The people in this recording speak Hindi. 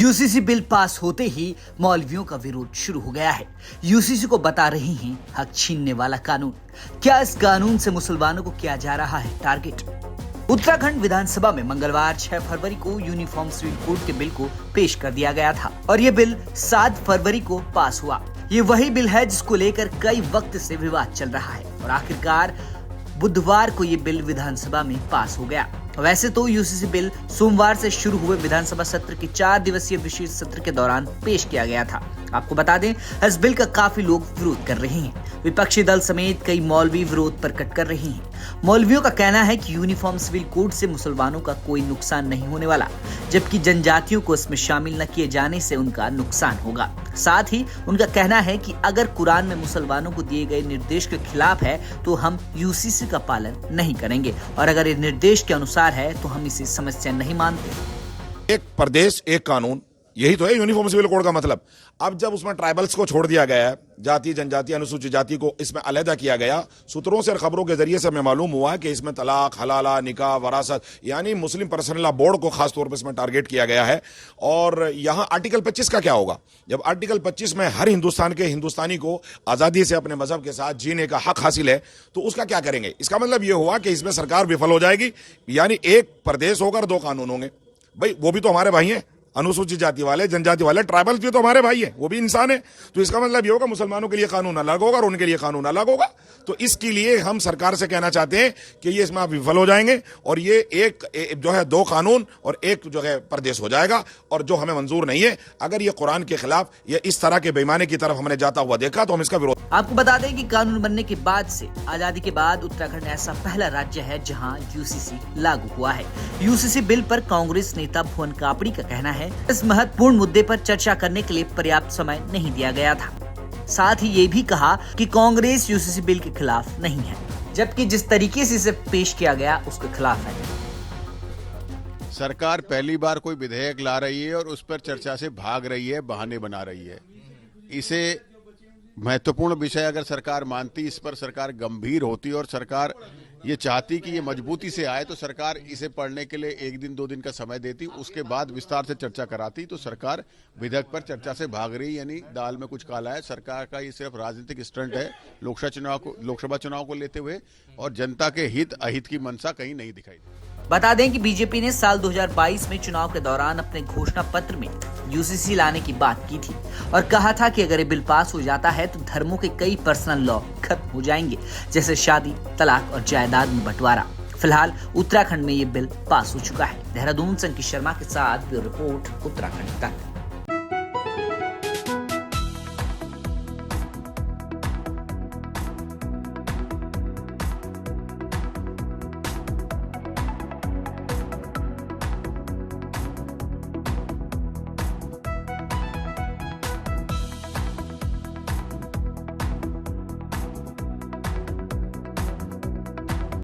यूसीसी बिल पास होते ही मौलवियों का विरोध शुरू हो गया है। यूसीसी को बता रही हैं हक छीनने वाला कानून। क्या इस कानून से मुसलमानों को किया जा रहा है टारगेट? उत्तराखंड विधानसभा में मंगलवार 6 फरवरी को यूनिफॉर्म सिविल कोड के बिल को पेश कर दिया गया था और ये बिल 7 फरवरी को पास हुआ। ये वही बिल है जिसको लेकर कई वक्त से विवाद चल रहा है और आखिरकार बुधवार को ये बिल विधानसभा में पास हो गया। वैसे तो यूसीसी बिल सोमवार से शुरू हुए विधानसभा सत्र के 4 दिवसीय विशेष सत्र के दौरान पेश किया गया था। आपको बता दें, इस बिल का काफी लोग विरोध कर रहे हैं। विपक्षी दल समेत कई मौलवी विरोध प्रकट कर रहे हैं। मौलवियों का कहना है कि यूनिफॉर्म सिविल कोड से मुसलमानों का कोई नुकसान नहीं होने वाला, जबकि जनजातियों को इसमें शामिल न किए जाने से उनका नुकसान होगा। साथ ही उनका कहना है कि अगर कुरान में मुसलमानों को दिए गए निर्देश के खिलाफ है तो हम यूसीसी का पालन नहीं करेंगे और अगर ये निर्देश के अनुसार है तो हम इसे समस्या नहीं मानते। एक प्रदेश एक कानून, यही तो है यूनिफॉर्म सिविल कोड का मतलब। अब जब उसमें ट्राइबल्स को छोड़ दिया गया है, जाति जनजाति अनुसूचित जाति को इसमें अलहदा किया गया, सूत्रों से और खबरों के जरिए से हमें मालूम हुआ कि इसमें तलाक, हलाला, निकाह, वरासत यानी मुस्लिम पर्सनल लॉ बोर्ड को खास तौर पर इसमें टारगेट किया गया है। और यहां आर्टिकल 25 का क्या होगा? जब आर्टिकल 25 में हर हिंदुस्तान के हिंदुस्तानी को आजादी से अपने मजहब के साथ जीने का हक हासिल है, तो उसका क्या करेंगे? इसका मतलब यह हुआ कि इसमें सरकार विफल हो जाएगी, यानी एक प्रदेश होकर 2 कानून होंगे। भाई वो भी तो हमारे भाई हैं, अनुसूचित जाति वाले, जनजाति वाले, ट्राइबल्स भी तो हमारे भाई हैं, वो भी इंसान है। तो इसका मतलब ये होगा मुसलमानों के लिए कानून अलग होगा और उनके लिए कानून अलग होगा। तो इसके लिए हम सरकार से कहना चाहते हैं कि ये इसमें आप विफल हो जाएंगे और ये एक जो है 2 कानून और एक जो है प्रदेश हो जाएगा, और जो हमें मंजूर नहीं है। अगर ये कुरान के खिलाफ या इस तरह के बेईमानी की तरफ हमने जाता हुआ देखा तो हम इसका विरोध। आपको बता दें कि कानून बनने के बाद से आजादी के बाद उत्तराखंड ऐसा पहला राज्य है जहां यूसीसी लागू हुआ है। यूसीसी बिल पर कांग्रेस नेता भुवन कापड़ी का कहना है इस महत्वपूर्ण मुद्दे पर चर्चा करने के लिए पर्याप्त समय नहीं दिया गया था। साथ ही ये भी कहा कि कांग्रेस यूसीसी बिल के खिलाफ नहीं है, जबकि जिस तरीके से इसे पेश किया गया उसके खिलाफ है। सरकार पहली बार कोई विधेयक ला रही है और उस पर चर्चा से भाग रही है, बहाने बना रही है। इसे महत्वपूर्ण विषय अगर सरकार मानती, इस पर सरकार गंभीर होती और सरकार ये चाहती कि ये मजबूती से आए, तो सरकार इसे पढ़ने के लिए 1 दिन 2 दिन का समय देती, उसके बाद विस्तार से चर्चा कराती। तो सरकार विधेयक पर चर्चा से भाग रही, यानी दाल में कुछ काला है। सरकार का ये सिर्फ राजनीतिक स्टंट है लोकसभा चुनाव को लेते हुए, और जनता के हित अहित की मंशा कहीं नहीं दिखाई दी। बता दें कि बीजेपी ने साल 2022 में चुनाव के दौरान अपने घोषणा पत्र में यूसीसी लाने की बात की थी और कहा था कि अगर ये बिल पास हो जाता है तो धर्मों के कई पर्सनल लॉ खत्म हो जाएंगे, जैसे शादी, तलाक और जायदाद में बंटवारा। फिलहाल उत्तराखंड में ये बिल पास हो चुका है। देहरादून से अंकित शर्मा के साथ ब्यूरो रिपोर्ट, उत्तराखंड तक।